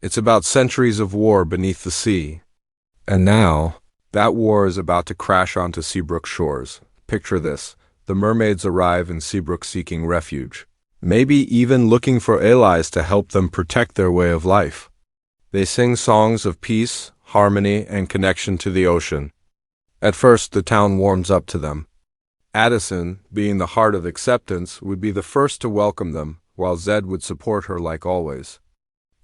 It's about centuries of war beneath the sea. And now, that war is about to crash onto Seabrook shores. Picture this. The mermaids arrive in Seabrook seeking refuge, maybe even looking for allies to help them protect their way of life. They sing songs of peace, harmony, and connection to the ocean. At first, the town warms up to them. Addison, being the heart of acceptance, would be the first to welcome them, while Zed would support her like always.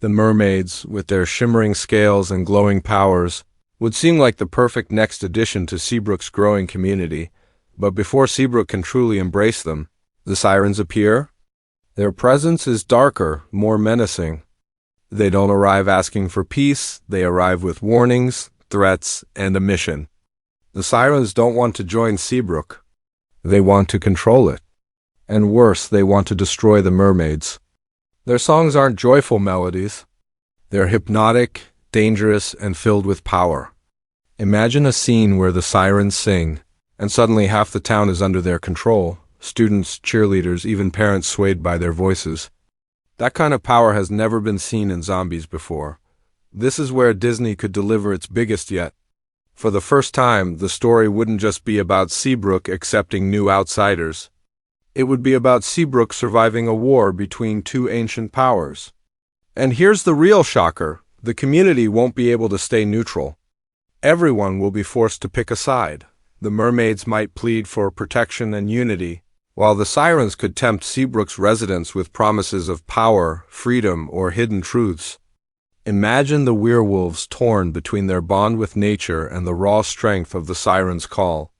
The mermaids, with their shimmering scales and glowing powers, would seem like the perfect next addition to Seabrook's growing community. But before Seabrook can truly embrace them, the sirens appear. Their presence is darker, more menacing. They don't arrive asking for peace, they arrive with warnings, threats, and a mission. The sirens don't want to join Seabrook. They want to control it. And worse, they want to destroy the mermaids. Their songs aren't joyful melodies. They're hypnotic, dangerous, and filled with power. Imagine a scene where the sirens sing, and suddenly half the town is under their control. Students, cheerleaders, even parents swayed by their voices. That kind of power has never been seen in zombies before. This is where Disney could deliver its biggest yet. For the first time, the story wouldn't just be about Seabrook accepting new outsiders. It would be about Seabrook surviving a war between two ancient powers. And here's the real shocker. The community won't be able to stay neutral. Everyone will be forced to pick a side. The mermaids might plead for protection and unity, while the sirens could tempt Seabrook's residents with promises of power, freedom, or hidden truths. Imagine the werewolves torn between their bond with nature and the raw strength of the sirens' call.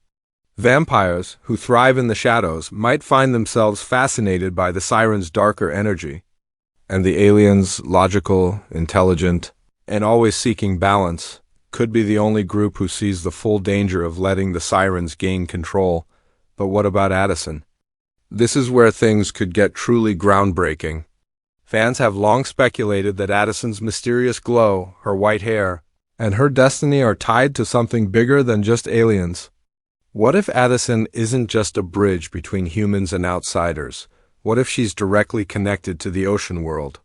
Vampires, who thrive in the shadows, might find themselves fascinated by the sirens' darker energy. And the aliens, logical, intelligent, and always seeking balance, could be the only group who sees the full danger of letting the sirens gain control. But what about Addison? This is where things could get truly groundbreaking. Fans have long speculated that Addison's mysterious glow, her white hair, and her destiny are tied to something bigger than just aliens. What if Addison isn't just a bridge between humans and outsiders? What if she's directly connected to the ocean world?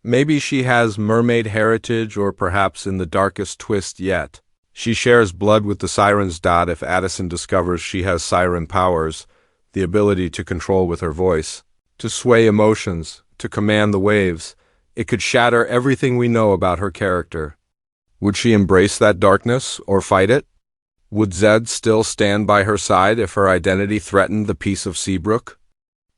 Maybe she has mermaid heritage, or perhaps in the darkest twist yet, she shares blood with the sirens. If Addison discovers she has siren powers, the ability to control with her voice, to sway emotions, to command the waves, it could shatter everything we know about her character. Would she embrace that darkness or fight it? Would Zed still stand by her side if her identity threatened the peace of Seabrook?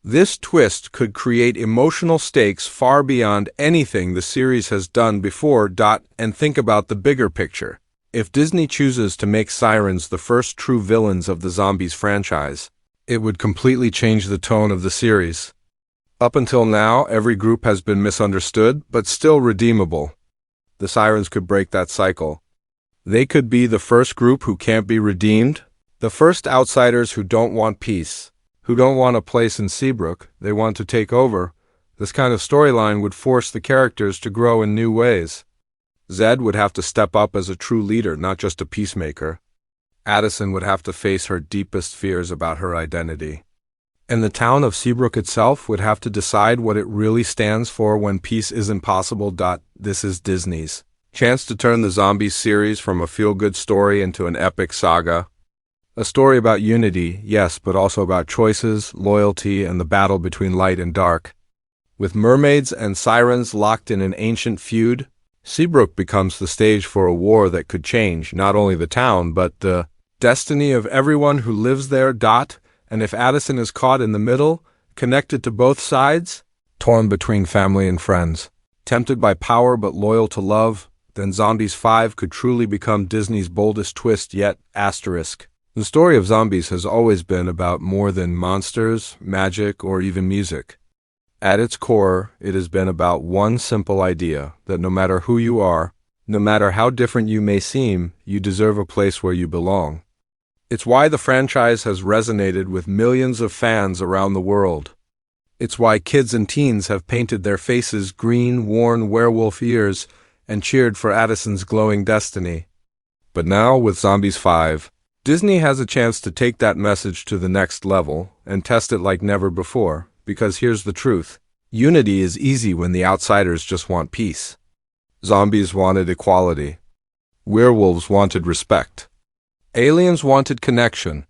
This twist could create emotional stakes far beyond anything the series has done before. And think about the bigger picture. If Disney chooses to make sirens the first true villains of the Zombies franchise, it would completely change the tone of the series. Up until now, every group has been misunderstood, but still redeemable. The sirens could break that cycle. They could be the first group who can't be redeemed, the first outsiders who don't want peace, who don't want a place in Seabrook, they want to take over. This kind of storyline would force the characters to grow in new ways. Zed would have to step up as a true leader, not just a peacemaker. Addison would have to face her deepest fears about her identity. And the town of Seabrook itself would have to decide what it really stands for when peace isn't possible. This is Disney's chance to turn the Zombies series from a feel-good story into an epic saga. A story about unity, yes, but also about choices, loyalty, and the battle between light and dark. With mermaids and sirens locked in an ancient feud, Seabrook becomes the stage for a war that could change not only the town, but the destiny of everyone who lives there. And if Addison is caught in the middle, connected to both sides, torn between family and friends, tempted by power but loyal to love, then Zombies 5 could truly become Disney's boldest twist yet. The story of zombies has always been about more than monsters, magic, or even music. At its core, it has been about one simple idea, that no matter who you are, no matter how different you may seem, you deserve a place where you belong. It's why the franchise has resonated with millions of fans around the world. It's why kids and teens have painted their faces green, worn werewolf ears, and cheered for Addison's glowing destiny. But now, with Zombies 5, Disney has a chance to take that message to the next level and test it like never before, because here's the truth. Unity is easy when the outsiders just want peace. Zombies wanted equality. Werewolves wanted respect. Aliens wanted connection.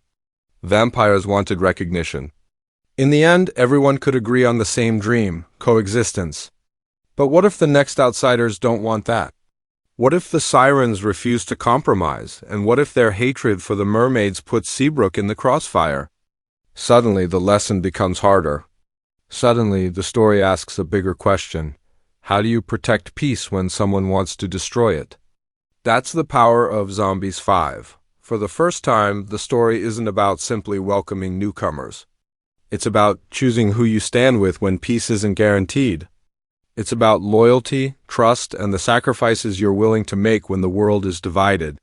Vampires wanted recognition. In the end, everyone could agree on the same dream: coexistence. But what if the next outsiders don't want that? What if the Sirens refuse to compromise? And what if their hatred for the mermaids puts Seabrook in the crossfire? Suddenly, the lesson becomes harder. Suddenly, the story asks a bigger question. How do you protect peace when someone wants to destroy it? That's the power of Zombies 5. For the first time, the story isn't about simply welcoming newcomers. It's about choosing who you stand with when peace isn't guaranteed. It's about loyalty, trust, and the sacrifices you're willing to make when the world is divided.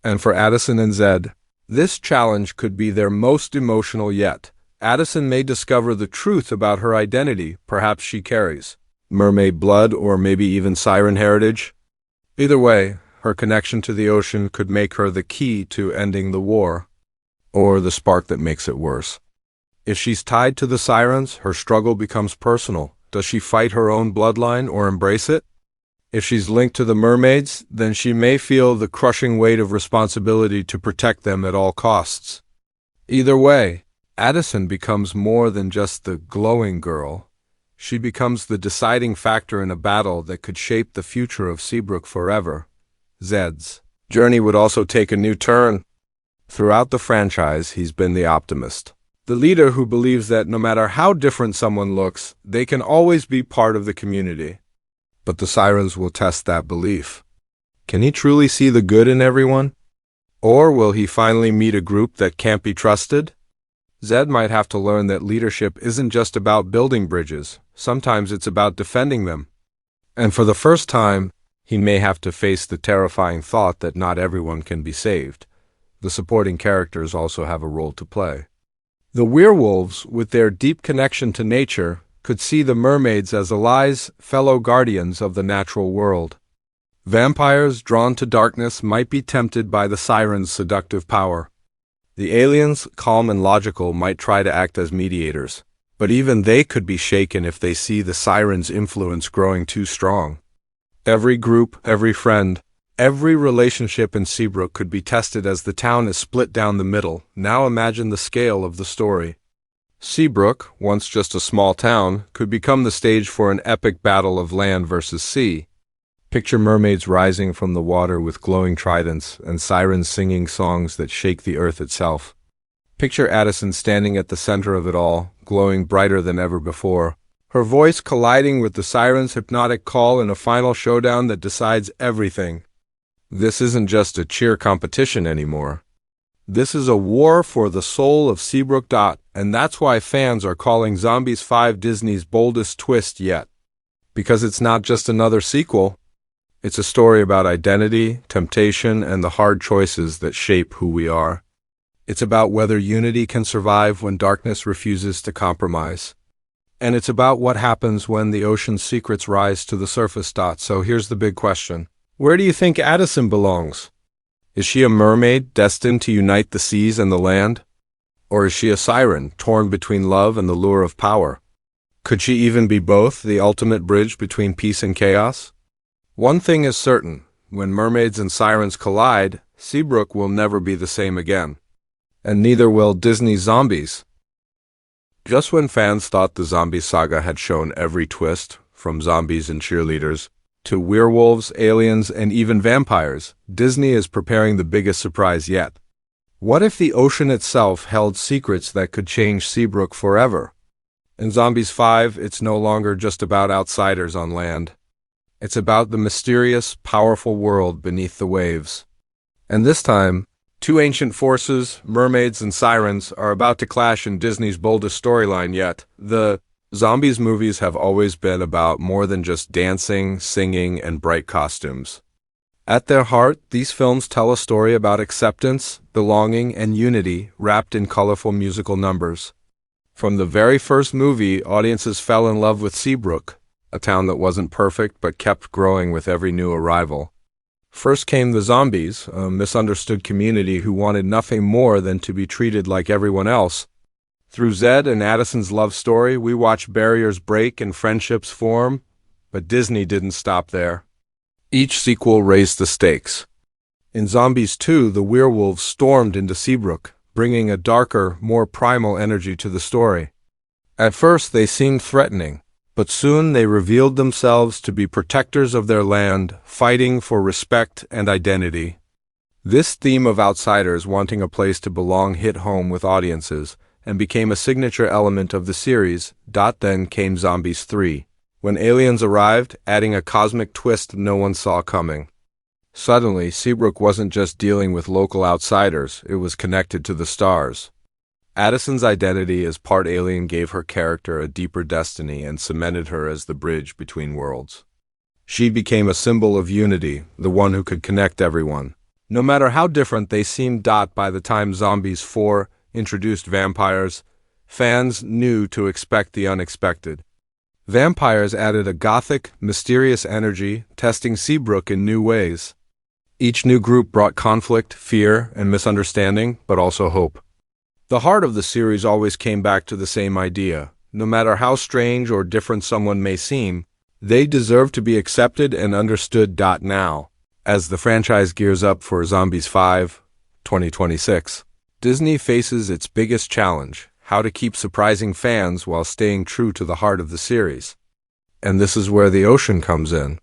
And for Addison and Zed, this challenge could be their most emotional yet. Addison may discover the truth about her identity. Perhaps she carries mermaid blood or maybe even siren heritage. Either way, her connection to the ocean could make her the key to ending the war, or the spark that makes it worse. If she's tied to the Sirens, her struggle becomes personal. Does she fight her own bloodline or embrace it? If she's linked to the mermaids, then she may feel the crushing weight of responsibility to protect them at all costs. Either way, Addison becomes more than just the glowing girl. She becomes the deciding factor in a battle that could shape the future of Seabrook forever. Zed's journey would also take a new turn. Throughout the franchise, he's been the optimist. The leader who believes that no matter how different someone looks, they can always be part of the community. But the Sirens will test that belief. Can he truly see the good in everyone? Or will he finally meet a group that can't be trusted? Zed might have to learn that leadership isn't just about building bridges. Sometimes it's about defending them. And for the first time, he may have to face the terrifying thought that not everyone can be saved. The supporting characters also have a role to play. The werewolves, with their deep connection to nature, could see the mermaids as allies, fellow guardians of the natural world. Vampires, drawn to darkness, might be tempted by the Sirens' seductive power. The aliens, calm and logical, might try to act as mediators, but even they could be shaken if they see the Sirens' influence growing too strong. Every group, every friend, every relationship in Seabrook could be tested as the town is split down the middle. Now imagine the scale of the story. Seabrook, once just a small town, could become the stage for an epic battle of land versus sea. Picture mermaids rising from the water with glowing tridents and sirens singing songs that shake the earth itself. Picture Addison standing at the center of it all, glowing brighter than ever before, her voice colliding with the sirens' hypnotic call in a final showdown that decides everything. This isn't just a cheer competition anymore. This is a war for the soul of Seabrook. And that's why fans are calling Zombies 5 Disney's boldest twist yet. Because it's not just another sequel. It's a story about identity, temptation, and the hard choices that shape who we are. It's about whether unity can survive when darkness refuses to compromise. And it's about what happens when the ocean's secrets rise to the surface. So here's the big question. Where do you think Addison belongs? Is she a mermaid destined to unite the seas and the land? Or is she a siren, torn between love and the lure of power? Could she even be both, the ultimate bridge between peace and chaos? One thing is certain. When mermaids and sirens collide, Seabrook will never be the same again. And neither will Disney's Zombies. Just when fans thought the zombie saga had shown every twist, from zombies and cheerleaders, to werewolves, aliens, and even vampires, Disney is preparing the biggest surprise yet. What if the ocean itself held secrets that could change Seabrook forever? In Zombies 5, it's no longer just about outsiders on land. It's about the mysterious, powerful world beneath the waves. And this time, two ancient forces, mermaids and sirens, are about to clash in Disney's boldest storyline yet. The Zombies movies have always been about more than just dancing, singing, and bright costumes. At their heart, these films tell a story about acceptance, belonging, and unity wrapped in colorful musical numbers. From the very first movie, audiences fell in love with Seabrook, a town that wasn't perfect but kept growing with every new arrival. First came the zombies, a misunderstood community who wanted nothing more than to be treated like everyone else. Through Zed and Addison's love story, we watch barriers break and friendships form, but Disney didn't stop there. Each sequel raised the stakes. In Zombies 2, the werewolves stormed into Seabrook, bringing a darker, more primal energy to the story. At first they seemed threatening, but soon they revealed themselves to be protectors of their land, fighting for respect and identity. This theme of outsiders wanting a place to belong hit home with audiences, and became a signature element of the series. Then came Zombies 3, when aliens arrived, adding a cosmic twist no one saw coming. Suddenly, Seabrook wasn't just dealing with local outsiders, it was connected to the stars. Addison's identity as part alien gave her character a deeper destiny and cemented her as the bridge between worlds. She became a symbol of unity, the one who could connect everyone, no matter how different they seemed. By the time Zombies 4 introduced vampires, fans knew to expect the unexpected. Vampires added a gothic, mysterious energy, testing Seabrook in new ways. Each new group brought conflict, fear, and misunderstanding, but also hope. The heart of the series always came back to the same idea. No matter how strange or different someone may seem, they deserve to be accepted and understood. Now, as the franchise gears up for Zombies 5, 2026, Disney faces its biggest challenge: how to keep surprising fans while staying true to the heart of the series. And this is where the ocean comes in.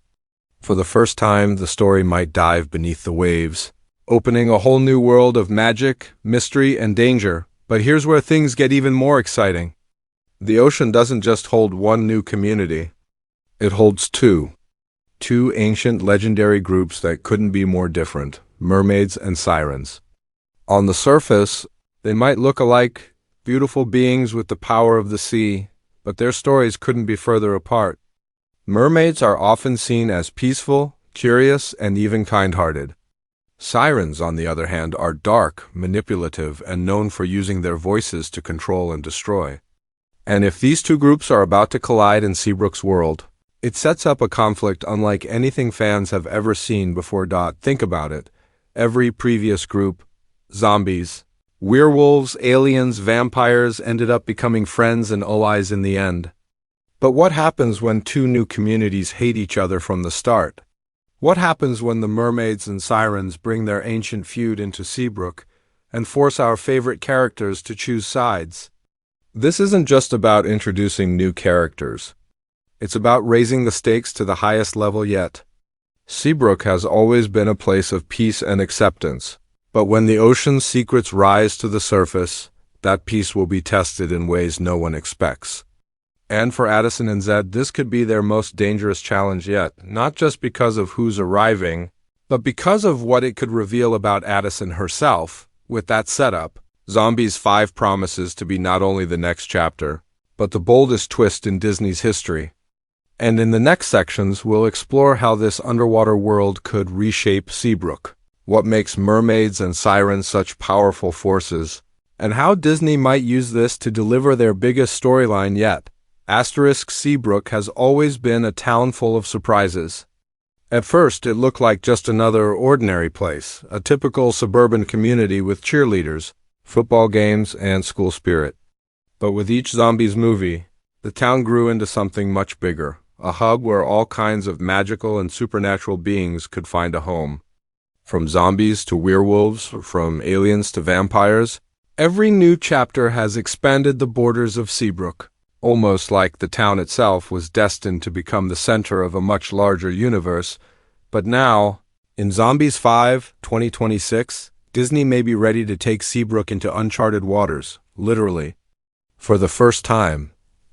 For the first time, the story might dive beneath the waves, opening a whole new world of magic, mystery, and danger. But here's where things get even more exciting. The ocean doesn't just hold one new community. It holds two. Two ancient legendary groups that couldn't be more different: Mermaids and Sirens. On the surface, they might look alike, beautiful beings with the power of the sea, but their stories couldn't be further apart. Mermaids are often seen as peaceful, curious, and even kind-hearted. Sirens, on the other hand, are dark, manipulative, and known for using their voices to control and destroy. And if these two groups are about to collide in Seabrook's world, it sets up a conflict unlike anything fans have ever seen before. Think about it. Every previous group, zombies, werewolves, aliens, vampires, ended up becoming friends and allies in the end. But what happens when two new communities hate each other from the start? What happens when the Mermaids and Sirens bring their ancient feud into Seabrook and force our favorite characters to choose sides? This isn't just about introducing new characters. It's about raising the stakes to the highest level yet. Seabrook has always been a place of peace and acceptance, but when the ocean's secrets rise to the surface, that peace will be tested in ways no one expects. And for Addison and Zed, this could be their most dangerous challenge yet, not just because of who's arriving, but because of what it could reveal about Addison herself. With that setup, Zombies 5 promises to be not only the next chapter, but the boldest twist in Disney's history. And in the next sections, we'll explore how this underwater world could reshape Seabrook, what makes Mermaids and Sirens such powerful forces, and how Disney might use this to deliver their biggest storyline yet. Seabrook has always been a town full of surprises. At first, it looked like just another ordinary place, a typical suburban community with cheerleaders, football games, and school spirit. But with each Zombies movie, the town grew into something much bigger, a hub where all kinds of magical and supernatural beings could find a home. From zombies to werewolves, from aliens to vampires, every new chapter has expanded the borders of Seabrook, almost like the town itself was destined to become the center of a much larger universe. But now, in Zombies 5, 2026, Disney may be ready to take Seabrook into uncharted waters, literally. For the first time,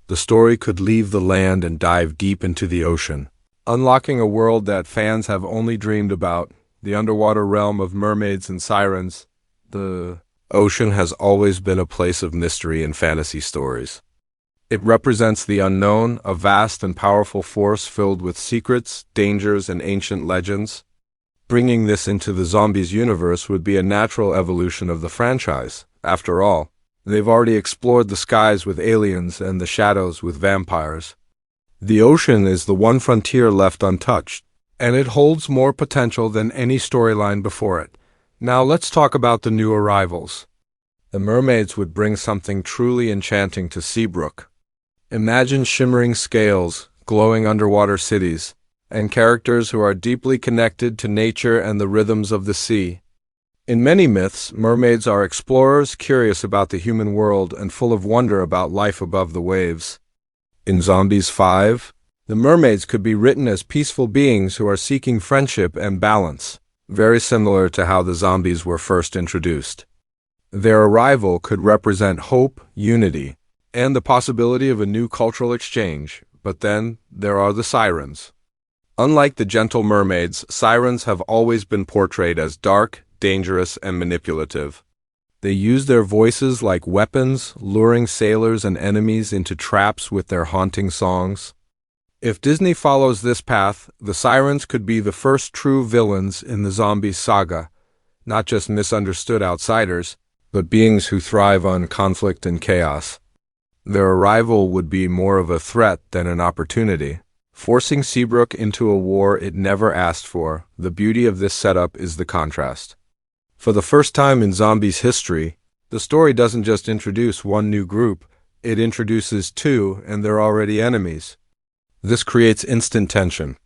the story could leave the land and dive deep into the ocean, unlocking a world that fans have only dreamed about, the underwater realm of Mermaids and Sirens. The ocean has always been a place of mystery and fantasy stories. It represents the unknown, a vast and powerful force filled with secrets, dangers, and ancient legends. Bringing this into the Zombies universe would be a natural evolution of the franchise. After all, they've already explored the skies with aliens and the shadows with vampires. The ocean is the one frontier left untouched, and it holds more potential than any storyline before it. Now let's talk about the new arrivals. The mermaids would bring something truly enchanting to Seabrook. Imagine shimmering scales, glowing underwater cities, and characters who are deeply connected to nature and the rhythms of the sea. In many myths, mermaids are explorers curious about the human world and full of wonder about life above the waves. In Zombies 5, the mermaids could be written as peaceful beings who are seeking friendship and balance, very similar to how the zombies were first introduced. Their arrival could represent hope, unity, and the possibility of a new cultural exchange. But then there are the sirens. Unlike the gentle mermaids, sirens have always been portrayed as dark, dangerous, and manipulative. They use their voices like weapons, luring sailors and enemies into traps with their haunting songs. If Disney follows this path, the sirens could be the first true villains in the zombie saga, not just misunderstood outsiders, but beings who thrive on conflict and chaos. Their arrival would be more of a threat than an opportunity, forcing Seabrook into a war it never asked for. The beauty of this setup is the contrast. For the first time in zombies history, the story doesn't just introduce one new group, it introduces two, and they're already enemies. This creates instant tension.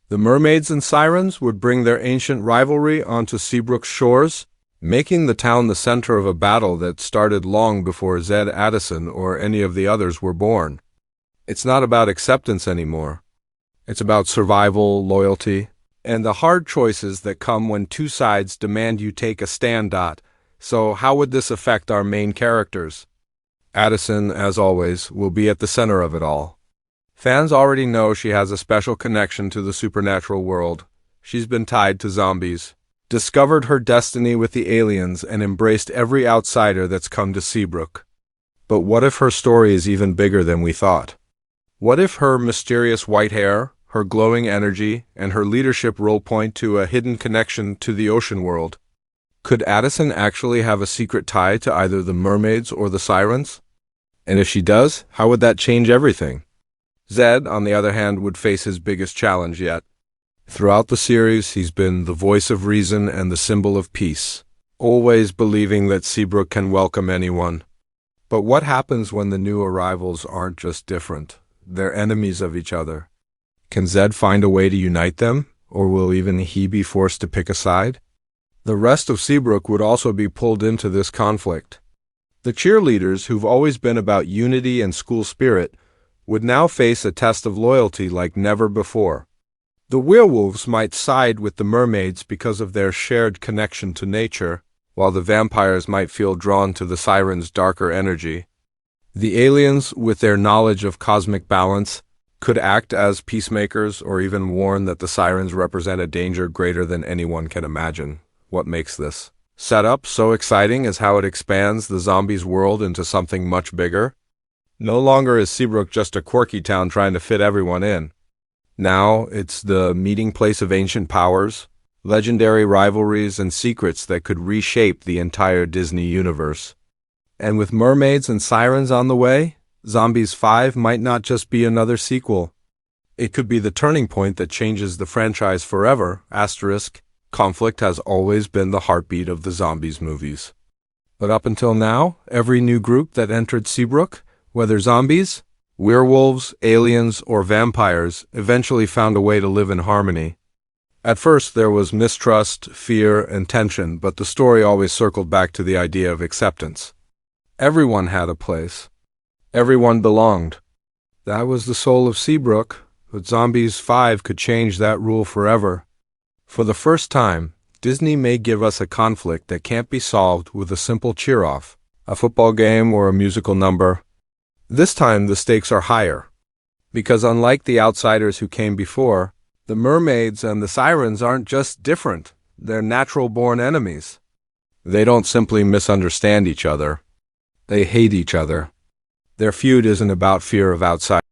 The Mermaids and Sirens would bring their ancient rivalry onto Seabrook's shores, making the town the center of a battle that started long before Zed, Addison, or any of the others were born. It's not about acceptance anymore. It's about survival, loyalty, and the hard choices that come when two sides demand you take a stand. So how would this affect our main characters? Addison, as always, will be at the center of it all. Fans already know she has a special connection to the supernatural world. She's been tied to zombies, discovered her destiny with the aliens, and embraced every outsider that's come to Seabrook. But what if her story is even bigger than we thought? What if her mysterious white hair, her glowing energy, and her leadership role point to a hidden connection to the ocean world? Could Addison actually have a secret tie to either the mermaids or the sirens? And if she does, how would that change everything? Zed, on the other hand, would face his biggest challenge yet. Throughout the series, he's been the voice of reason and the symbol of peace, always believing that Seabrook can welcome anyone. But what happens when the new arrivals aren't just different? They're enemies of each other. Can Zed find a way to unite them, or will even he be forced to pick a side? The rest of Seabrook would also be pulled into this conflict. The cheerleaders, who've always been about unity and school spirit, would now face a test of loyalty like never before. The werewolves might side with the mermaids because of their shared connection to nature, while the vampires might feel drawn to the sirens' darker energy. The aliens, with their knowledge of cosmic balance, could act as peacemakers or even warn that the sirens represent a danger greater than anyone can imagine. What makes this setup so exciting is how it expands the zombies' world into something much bigger. No longer is Seabrook just a quirky town trying to fit everyone in. Now it's the meeting place of ancient powers, legendary rivalries, and secrets that could reshape the entire Disney universe. And with Mermaids and Sirens on the way, Zombies 5 might not just be another sequel. It could be the turning point that changes the franchise forever. Conflict has always been the heartbeat of the zombies movies. But up until now, every new group that entered Seabrook, whether zombies, werewolves, aliens, or vampires, eventually found a way to live in harmony. At first there was mistrust, fear, and tension, but the story always circled back to the idea of acceptance. Everyone had a place. Everyone belonged. That was the soul of Seabrook, but Zombies 5 could change that rule forever. For the first time, Disney may give us a conflict that can't be solved with a simple cheer-off, a football game, or a musical number. This time the stakes are higher, because unlike the outsiders who came before, the mermaids and the sirens aren't just different, they're natural-born enemies. They don't simply misunderstand each other, they hate each other. Their feud isn't about fear of outsiders.